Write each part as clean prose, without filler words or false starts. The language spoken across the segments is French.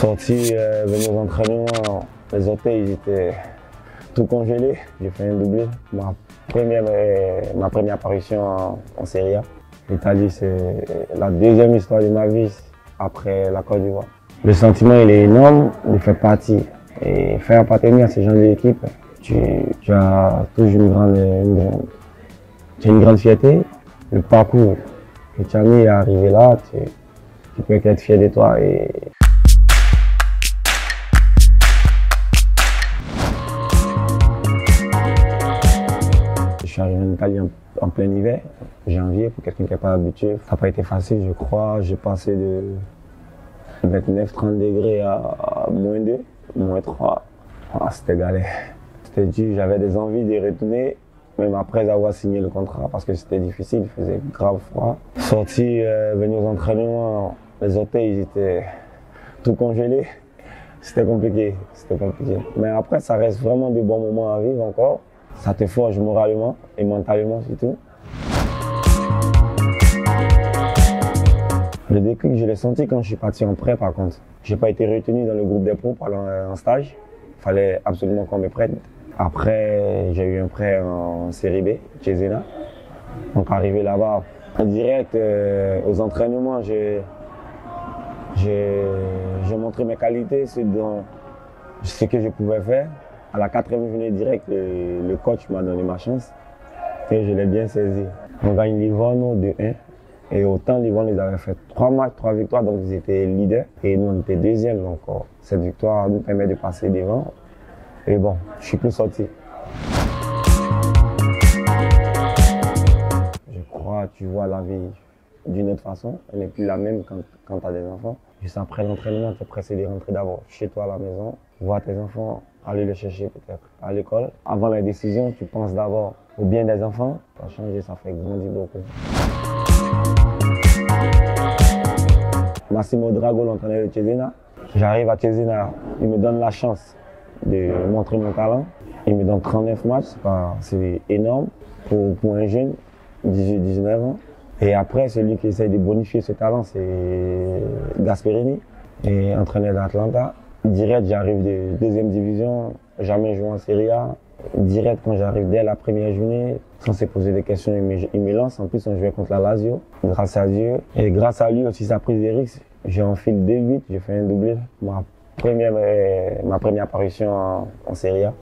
Sorti, venu aux entraînements, les hôtels ils étaient tout congelés. J'ai fait un doublé. Ma première apparition en Serie A. L'Italie, c'est la deuxième histoire de ma vie après la Côte d'Ivoire. Le sentiment il est énorme de faire partie et faire appartenir à ces gens de l'équipe. Tu as toujours une grande fierté. Le parcours que tu as mis à arriver là, tu peux être fier de toi. Je suis arrivé en Italie en plein hiver, janvier, pour quelqu'un qui n'est pas habitué. Ça n'a pas été facile, je crois. J'ai passé de 29-30 degrés à -2, -3. Ah, c'était galère. C'était dur, j'avais des envies de retourner, même après avoir signé le contrat, parce que c'était difficile, il faisait grave froid. Sorti, venu aux entraînements, les hôtels ils étaient tout congelés. C'était compliqué. Mais après, ça reste vraiment des bons moments à vivre encore. Ça te forge moralement et mentalement surtout. Le déclic, je l'ai senti quand je suis parti en prêt par contre. Je n'ai pas été retenu dans le groupe des pros pendant un stage. Il fallait absolument qu'on me prête. Après, j'ai eu un prêt en série B, Cesena. Donc arrivé là-bas, en direct aux entraînements, j'ai montré mes qualités, ce que je pouvais faire. À la 4e journée direct, le coach m'a donné ma chance et je l'ai bien saisi. On gagne Livorno 2-1 et autant Livorno ils avaient fait 3 matchs, 3 victoires, donc ils étaient leaders et nous on était deuxième. Donc cette victoire nous permet de passer devant et bon, je suis plus sorti. Je crois tu vois la vie d'une autre façon, elle n'est plus la même quand tu as des enfants. Juste après l'entraînement, tu es pressé de rentrer d'abord chez toi à la maison, voir tes enfants, aller les chercher peut-être à l'école. Avant la décision, tu penses d'abord au bien des enfants. Ça a changé, ça fait grandir beaucoup. Massimo Drago, l'entraîneur de Cesena. J'arrive à Cesena, il me donne la chance de montrer mon talent. Il me donne 39 matchs, c'est énorme pour un jeune, 18-19 ans. Et après, celui qui essaye de bonifier ce talent, c'est Gasperini, et entraîneur d'Atlanta. Direct, j'arrive de 2e division, jamais joué en Serie A. Direct, quand j'arrive dès la première journée, sans se poser des questions, il me lance. En plus, on jouait contre la Lazio, grâce à Dieu. Et grâce à lui aussi, sa prise de risque, j'ai enfilé 2 buts, j'ai fait un doublé. Ma première apparition en Serie A.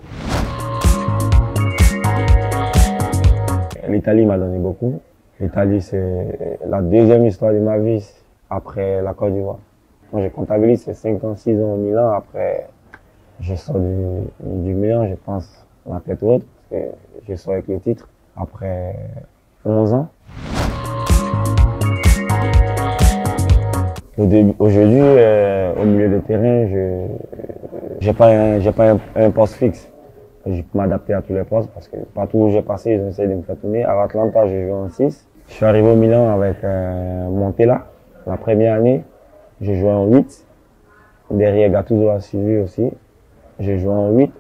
L'Italie m'a donné beaucoup. L'Italie, c'est la deuxième histoire de ma vie après la Côte d'Ivoire. Moi, je comptabilise, c'est 5 ans, 6 ans au Milan. Après, je sors du Milan, je pense, la tête haute, parce que je sors avec le titre après 11 ans. Aujourd'hui, au milieu de terrain, j'ai pas un poste fixe. Je peux m'adapter à tous les postes parce que partout où j'ai passé, ils ont essayé de me faire tourner. À Atlanta, j'ai joué en 6. Je suis arrivé au Milan avec Montella. La première année, j'ai joué en 8. Derrière, Gattuso a suivi aussi. J'ai joué en 8.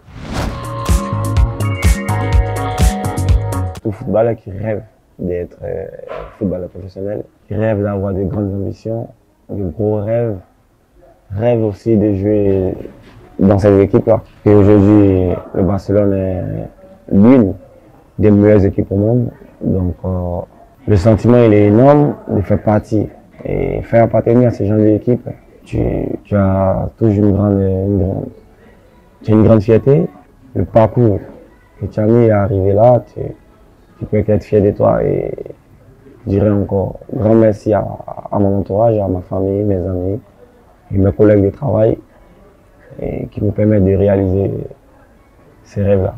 Tout footballeur qui rêve d'être footballeur professionnel, qui rêve d'avoir de grandes ambitions, de gros rêves, rêve aussi de jouer dans cette équipe-là. Et aujourd'hui, le Barcelone est l'une des meilleures équipes au monde. Donc, le sentiment il est énorme de faire partie et faire appartenir à ces gens de l'équipe. Tu as toujours une grande fierté. Le parcours que tu as mis à arriver là, tu peux être fier de toi. Et je dirais encore grand merci à mon entourage, à ma famille, mes amis et mes collègues de travail, et qui me permettent de réaliser ces rêves-là.